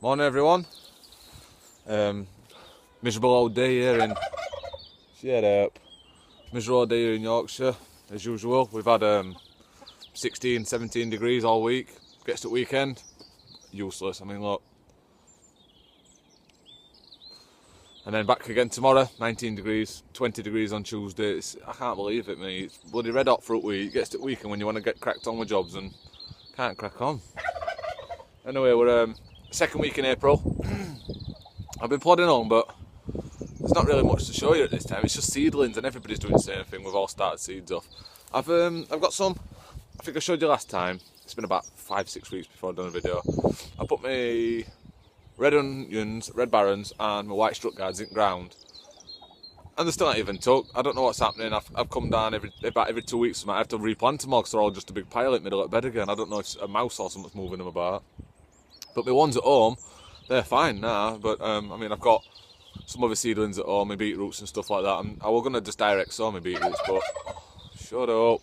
Morning everyone. Miserable old day here in miserable old day here in Yorkshire as usual. We've had 16, 17 degrees all week. Gets to the weekend, useless. I mean look. And then back again tomorrow, 19 degrees, 20 degrees on Tuesday. I can't believe it, mate. It's bloody red hot for a week. Gets to the weekend when you want to get cracked on with jobs and can't crack on. Anyway, we're second week in April. I've been plodding on, but there's not really much to show you at this time. It's just seedlings, and everybody's doing the same thing. We've all started seeds off. I've got some. I think I showed you last time. It's been about 5-6 weeks before I've done a video. I put my red onions, red barons, and my white struck guards in ground, and they're still not even took. I don't know what's happening. I've come down about every 2 weeks. I have to replant them all because they're all just a big pile in the middle of bed again. I don't know if it's a mouse or something's moving them about. But my ones at home, they're fine now. But I mean, I've got some other seedlings at home, my beetroots and stuff like that. I was gonna just direct sow my beetroots, but shut up.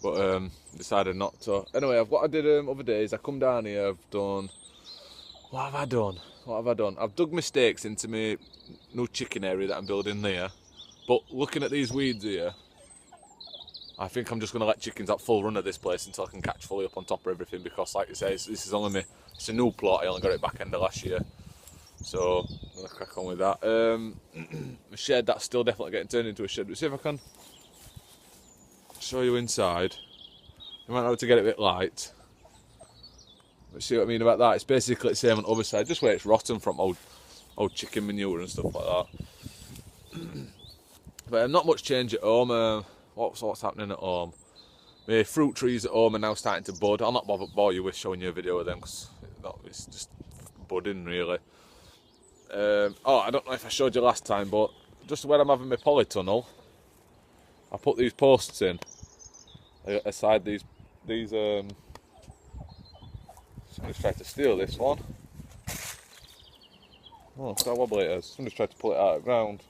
But decided not to. Anyway, what I did other days, I come down here. I've done. What have I done? I've dug my stakes into my new chicken area that I'm building there. But looking at these weeds here, I think I'm just going to let chickens have full run at this place until I can catch fully up on top of everything, because like I say, this is only it's a new plot. I only got it back end of last year. So I'm going to crack on with that. My shed, that's still definitely getting turned into a shed. Let's see if I can show you inside. You might have to get it a bit light. But see what I mean about that? It's basically the same on the other side, just where it's rotten from old chicken manure and stuff like that. But not much change at home. What's happening at home? My fruit trees at home are now starting to bud. I'll not bore you with showing you a video of them because it's just budding really. I don't know if I showed you last time, but just where I'm having my polytunnel, I put these posts in aside these. Somebody's tried to steal this one. Oh, look how wobbly it is. Somebody's tried to pull it out of the ground.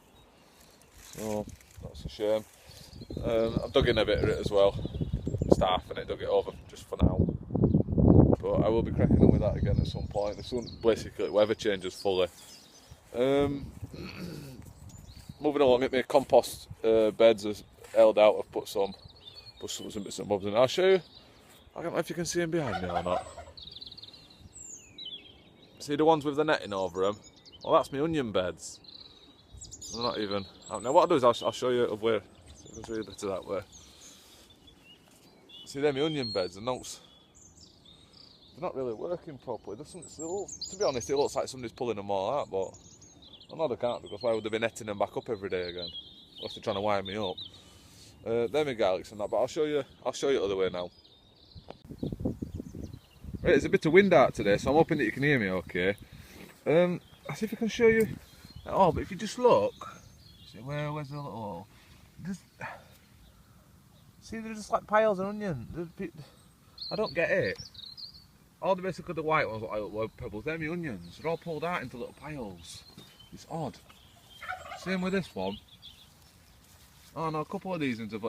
So that's a shame. I've dug in a bit of it as well. Staff and it dug it over just for now. But I will be cracking on with that again at some point. As soon basically weather changes fully. Moving along, at my compost beds are held out. I've put some bits and bobs in. I'll show you. I don't know if you can see them behind me or not. See the ones with the netting over them? Well, that's my onion beds. They're not even. Now what I'll do is I'll show you where. I'll show you a bit of that way. See them my onion beds, and those, they're not really working properly. To be honest, it looks like somebody's pulling them all out, but I know they can't, because why would they be netting them back up every day again? Unless they're trying to wire me up. They're my garlics and that, but I'll show you the other way now. Right, there's a bit of wind out today, so I'm hoping that you can hear me okay. I'll see if I can show you at all, but if you just look, see where's the little hole? See, they're just like piles of onion. I don't get it. All basically the white ones look like pebbles, they're my onions. They're all pulled out into little piles. It's odd. Same with this one. Oh no, a couple of these ones have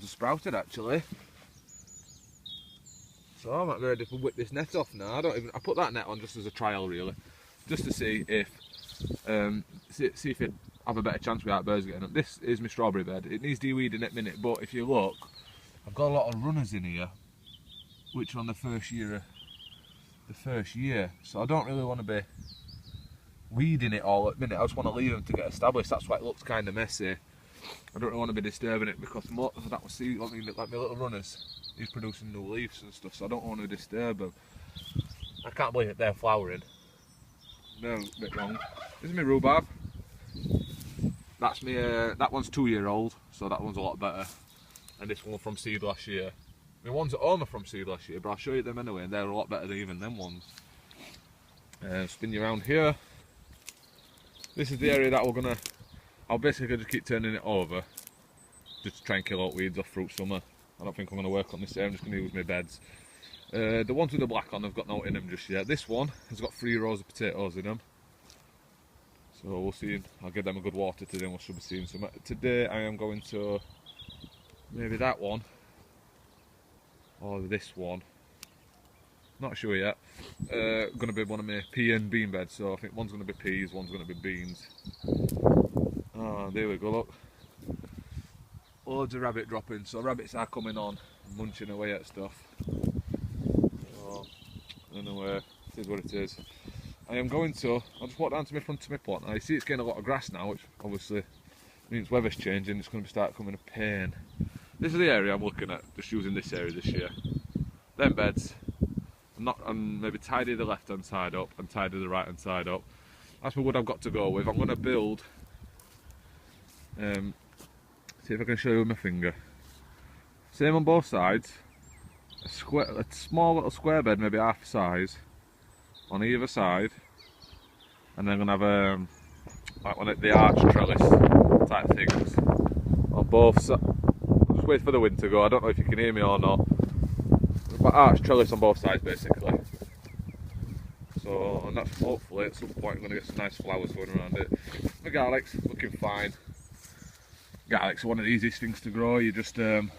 sprouted actually. So I might be ready to whip this net off now. I put that net on just as a trial really, just to see if it have a better chance without birds getting up. This is my strawberry bed. It needs de-weeding at minute, but if you look, I've got a lot of runners in here, which are on the first year. So I don't really want to be weeding it all at minute. I just want to leave them to get established. That's why it looks kind of messy. I don't really want to be disturbing it, because that was like my little runners. He's producing new leaves and stuff, so I don't want to disturb them. I can't believe that they're flowering. No, a bit wrong. This is my rhubarb. That's me. That one's 2-year-old, so that one's a lot better. And this one from seed last year. My ones at home are from seed last year, but I'll show you them anyway, and they're a lot better than even them ones. Spin you around here. This is the area that I'll basically just keep turning it over, just to try and kill out weeds off fruit summer. I don't think I'm going to work on this area. I'm just going to use my beds. The ones with the black on, I've got no in them just yet. This one has got 3 rows of potatoes in them. So we'll see. I'll give them a good water today and we should be seeing some. Today I am going to maybe that one or this one. not sure yet. Going to be one of my pea and bean beds, so I think one's going to be peas, one's going to be beans. Oh, there we go, look. Loads of rabbit droppings, so rabbits are coming on, munching away at stuff. So, anyway, it is what it is. I am going to, I'll just walk down to my front of my pot. Now you see it's getting a lot of grass now, which obviously means weather's changing, it's going to start coming a pain. This is the area I'm looking at, just using this area this year. Them beds, I'm maybe tidy the left hand side up and tidy the right hand side up. That's my wood I've got to go with. I'm going to build, see if I can show you with my finger. Same on both sides, a small little square bed, maybe half size, on either side, and then I'm going to have like one of the arch trellis type things on both sides. Just wait for the wind to go, I don't know if you can hear me or not. But arch trellis on both sides basically. So, and that's hopefully at some point I'm going to get some nice flowers going around it. The garlic's looking fine. Garlic's one of the easiest things to grow. You just put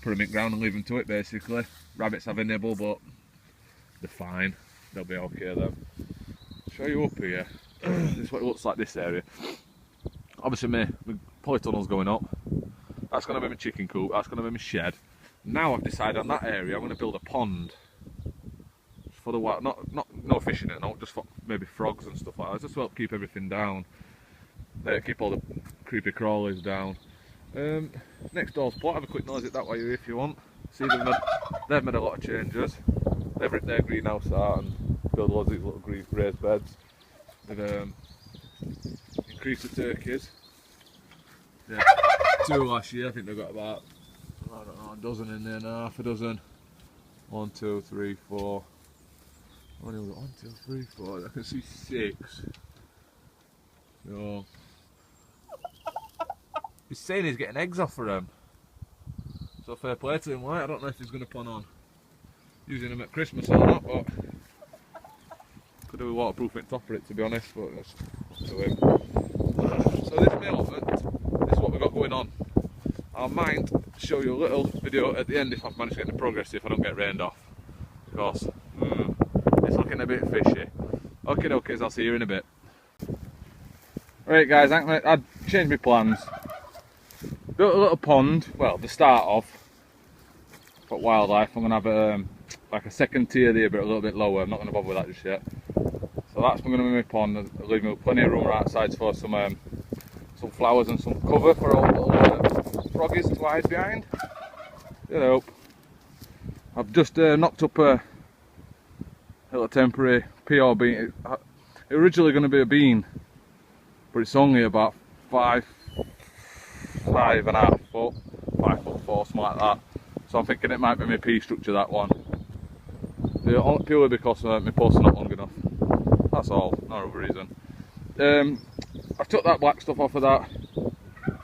them in ground and leave them to it basically. Rabbits have a nibble, but they're fine. They'll be okay then. Show you up here. This is what it looks like, this area. Obviously my polytunnel's going up. That's going to be my chicken coop. That's going to be my shed. Now I've decided on that area I'm going to build a pond for the wild, no fishing in it, no, just for maybe frogs and stuff like that, just to help keep everything down, keep all the creepy crawlies down. Next door's plot, have a quick nose at that way if you want. See, they've made a lot of changes. They've ripped their greenhouse out and built loads of these little raised beds. They've increased the turkeys. Yeah, 2 last year. I think they've got about, I don't know, a dozen in there now, half a dozen. 1, 2, 3, 4. Only 1, 2, 3, 4. I can see 6. So he's saying he's getting eggs off for them. So fair play to him, right? I don't know if he's going to plan on using them at Christmas or not, but could do with waterproofing top of it, to be honest. But that's up to him. So this allotment, this is what we've got going on. I might show you a little video at the end if I've managed to get the progress, if I don't get rained off, because it's looking a bit fishy. Okay, I'll see you in a bit. Right guys, I've changed my plans. Built a little pond, well, the start of, for wildlife. I'm going to have like a second tier there, but a little bit lower. I'm not going to bother with that just yet. So that's going to be my pond. I'll leave me with plenty of room right outside for some flowers and some cover for all little froggies to hide behind. Get up. I've just knocked up a little temporary PR bean. It's originally going to be a bean, but it's only about 5.5 foot, 5'4", something like that. So I'm thinking it might be my pea structure, that one. Purely because my posts are not long enough. That's all, no other reason. I've took that black stuff off of that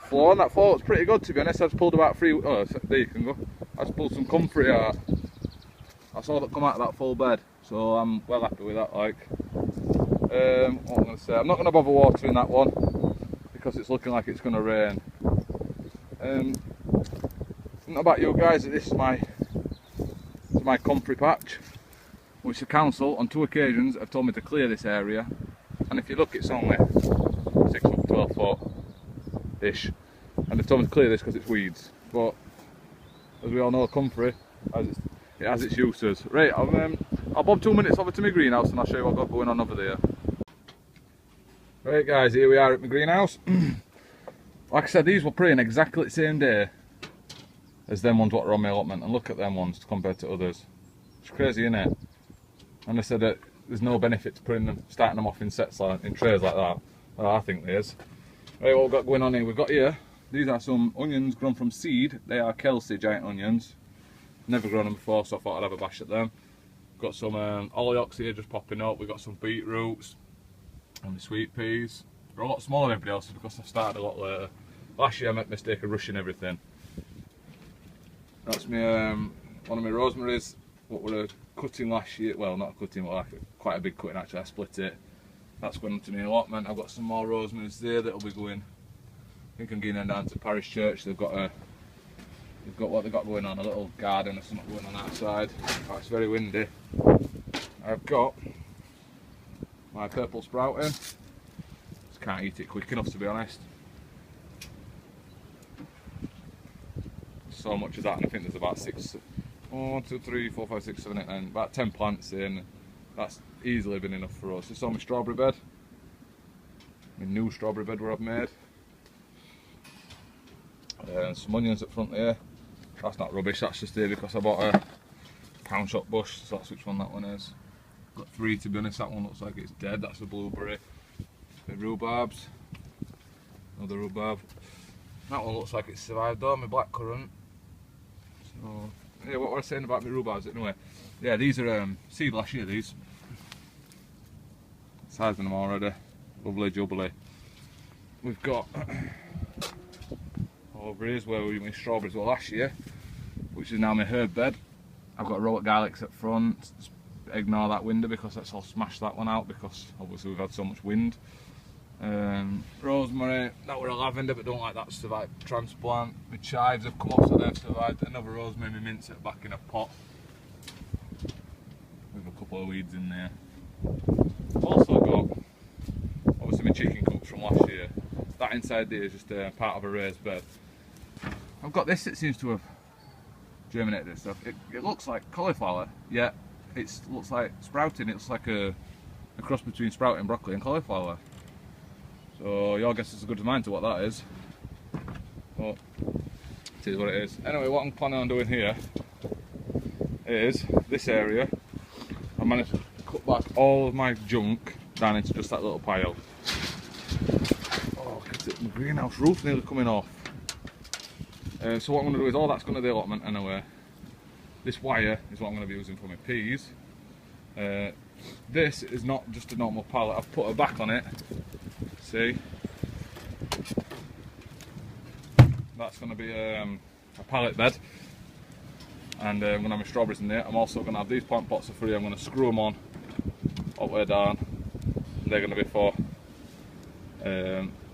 floor, and that floor looks pretty good, to be honest. I just pulled about 3, oh, there you can go. I just pulled some comfrey out. That's all that come out of that full bed, so I'm well happy with that, like. What am I going to say? I'm not going to bother watering that one, because it's looking like it's going to rain. Not about you guys, this is my comfrey patch, which the council on 2 occasions have told me to clear this area, and if you look, it's only 6 foot, 12 foot ish, and they've told me to clear this because it's weeds. But as we all know, comfrey it has its uses. Right, I'll bob 2 minutes over to my greenhouse and I'll show you what I've got going on over there. Right guys, here we are at my greenhouse. Like I said, these were praying exactly the same day as them ones what are on my allotment, and look at them ones compared to others. It's crazy, isn't it? And I said that there's no benefit to starting them off in sets in trays like that. Well, I think there is. Right, what we've got going on here, we've got here, these are some onions grown from seed. They are Kelsey giant onions. Never grown them before, so I thought I'd have a bash at them. Got some hollyhocks here just popping up. We've got some beetroots and the sweet peas. They're a lot smaller than everybody else because I started a lot later. Last year I made the mistake of rushing everything. That's my one of my rosemaries, what were cutting last year. Well, not cutting, but like quite a big cutting actually. I split it. That's going into my allotment. I've got some more rosemaries there that'll be going. I think I'm getting them down to Parish Church. They've got a We've got what they've got going on, a little garden or something going on outside. Oh, it's very windy. I've got my purple sprouting. Just can't eat it quick enough, to be honest. So much of that, and I think there's about 1, 2, 3, 4, 5, 6, 7, 8, 9, about 10 plants in. That's easily been enough for us. This is on my strawberry bed. My new strawberry bed where I've made. Some onions up front there. That's not rubbish, that's just there because I bought a pound shop bush, so that's which one that one is. Got 3 to be honest, that one looks like it's dead, that's a blueberry. The rhubarbs, another rhubarb. That one looks like it's survived though, my blackcurrant. So, yeah, what was I saying about my rhubarbs anyway? Yeah, these are seed last year, these. Sizing them already, lovely jubbly. We've got over here's where we made strawberries well last year, which is now my herb bed. I've got a row of garlics at front. Just ignore that window because that's all smashed that one out because obviously we've had so much wind. Rosemary, that were a lavender but don't like that to survive transplant. My chives have come up so they've survived. Another rosemary, my mints at back in a pot with a couple of weeds in there. I've also got obviously my chicken coops from last year. That inside there is just part of a raised bed. I've got this that seems to have germinated and stuff. It looks like cauliflower, yet it looks like sprouting. It looks like a cross between sprouting, broccoli and cauliflower. So your guess is as good as mine to what that is. But it is what it is. Anyway, what I'm planning on doing here is this area. I managed to cut back all of my junk down into just that little pile. Oh, look at it, my greenhouse roof's nearly coming off. So what I'm going to do is all that's going to the allotment anyway. This wire is what I'm going to be using for my peas. This is not just a normal pallet, I've put a back on it. See? That's going to be a pallet bed. And I'm going to have my strawberries in there. I'm also going to have these plant pots for free. I'm going to screw them on all the way down. And they're going to be for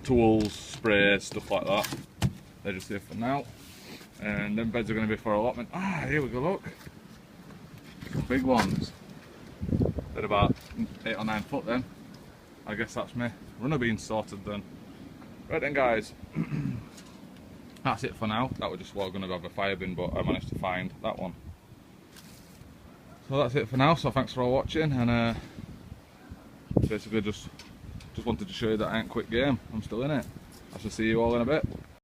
tools, sprays, stuff like that. They're just here for now. And them beds are going to be for allotment. Ah, here we go, look. Some big ones. They're about 8 or 9 foot then. I guess that's me. Runner beans sorted then. Right then guys, that's it for now. That was just what I'm going to have a fire bin, but I managed to find that one. So that's it for now, so thanks for all watching, and basically just wanted to show you that I ain't quit game. I'm still in it. I shall see you all in a bit.